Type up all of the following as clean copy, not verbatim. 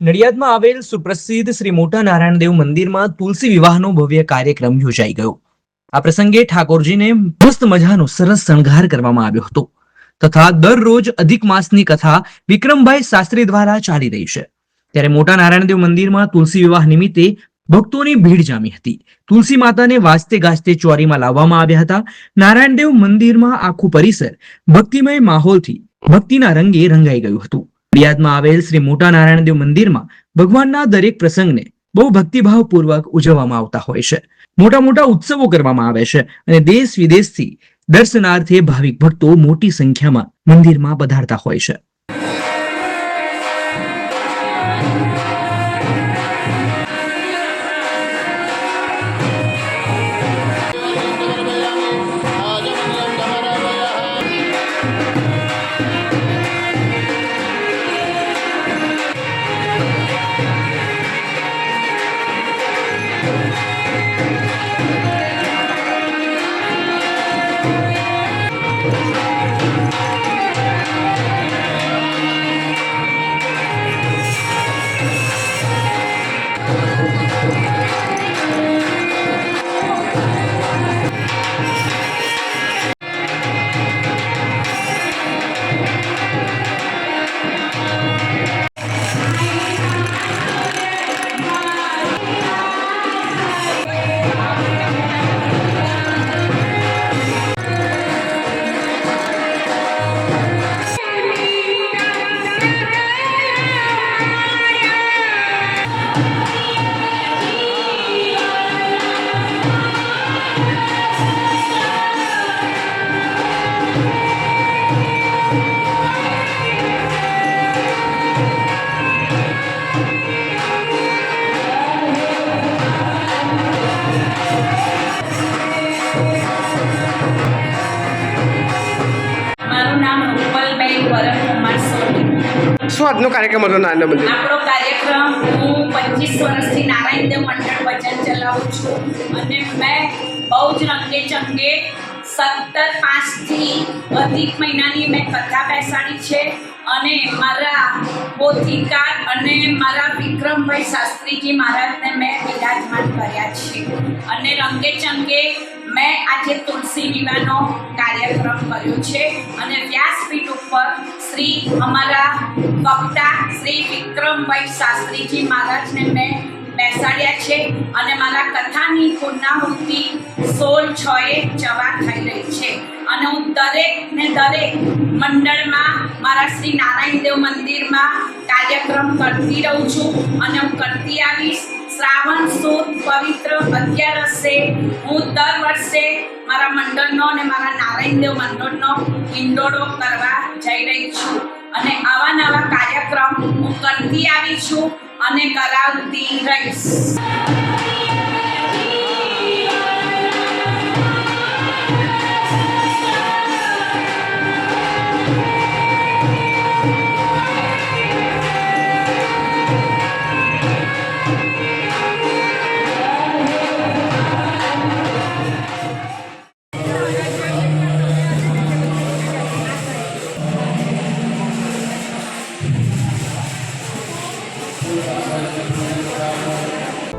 નડિયાદમાં આવેલ સુપ્રસિદ્ધ શ્રી મોટા નારાયણદેવ મંદિરમાં તુલસી વિવાહનો ભવ્ય કાર્યક્રમ યોજાઈ ગયો. આ પ્રસંગે ઠાકોરજીને મસ્ત મજાનો સરસ શણગાર કરવામાં આવ્યો હતો તથા દરરોજ અધિક માસની કથા વિક્રમભાઈ શાસ્ત્રી દ્વારા ચાલી રહી છે. ત્યારે મોટા નારાયણદેવ મંદિરમાં તુલસી વિવાહ નિમિત્તે ભક્તોની ભીડ જામી હતી. તુલસી માતાને વાજતે ગાજતે ચોરીમાં લાવવામાં આવ્યા હતા. નારાયણદેવ મંદિરમાં આખું પરિસર ભક્તિમય માહોલથી ભક્તિના રંગે રંગાઈ ગયું હતું. નડિયાદમાં આવેલ શ્રી મોટા નારાયણદેવ મંદિરમાં ભગવાનના દરેક પ્રસંગને બહુ ભક્તિભાવપૂર્વક ઉજવવામાં આવતા હોય છે. મોટા મોટા ઉત્સવો કરવામાં આવે છે અને દેશ વિદેશથી દર્શનાર્થે ભાવિક ભક્તો મોટી સંખ્યામાં મંદિરમાં પધારતા હોય છે. શું આજનો કાર્યક્રમ હતો નારાયણ મંદિર? આપણો કાર્યક્રમ હું 25 વર્ષથી નારાયણદેવ મંડળ વચન ચલાવું છું અને મેં બહુ જ રંગે ચંગે 17/5થી અધિક મહિનાની મેં કથા બેસાડી છે અને મારા પોથીકાર અને મારા વિક્રમભાઈ શાસ્ત્રીજી મહારાજને મેં બિરાજમાન કર્યા છે અને રંગે ચંગે મેં આજે તુલસી વિવાહનો કાર્યક્રમ કર્યો છે અને વ્યાસપીઠ ઉપર શ્રી અમારા વક્તા શ્રી વિક્રમભાઈ શાસ્ત્રીજી મહારાજને મેં બેસાડ્યા છે અને મારા કથાની પૂર્ણાહુતિ 16/6 જવા થઈ રહી છે અને હું દરેક મંડળમાં મારા શ્રી નારાયણદેવ મંદિરમાં કાર્યક્રમ કરતી રહું છું અને હું કરતી આવીશ. શ્રાવણ સુદ પવિત્ર 11 હું દર વર્ષે મારા મંડળનો અને મારા નારાયણદેવ મંડળનો હિંડોળો કરવા જઈ રહી છું અને આવા નવા કાર્યક્રમ હું કરતી આવી છું અને કરાવતી રહીશ.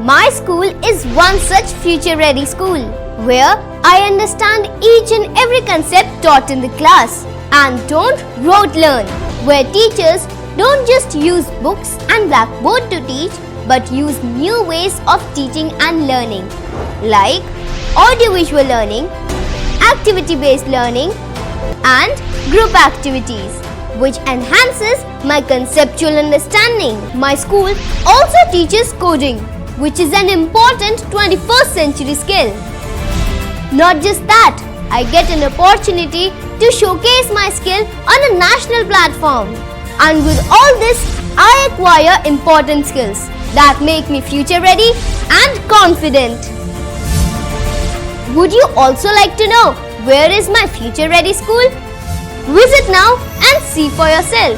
My school is one such future-ready school where I understand each and every concept taught in the class and don't rote learn, where teachers don't just use books and blackboard to teach but use new ways of teaching and learning like audiovisual learning, activity-based learning and group activities, which enhances my conceptual understanding. My school also teaches coding, which is an important 21st century skill. Not just that, I get an opportunity to showcase my skill on a national platform. And with all this, I acquire important skills that make me future ready and confident. Would you also like to know where is my future ready school? Visit now and see for yourself.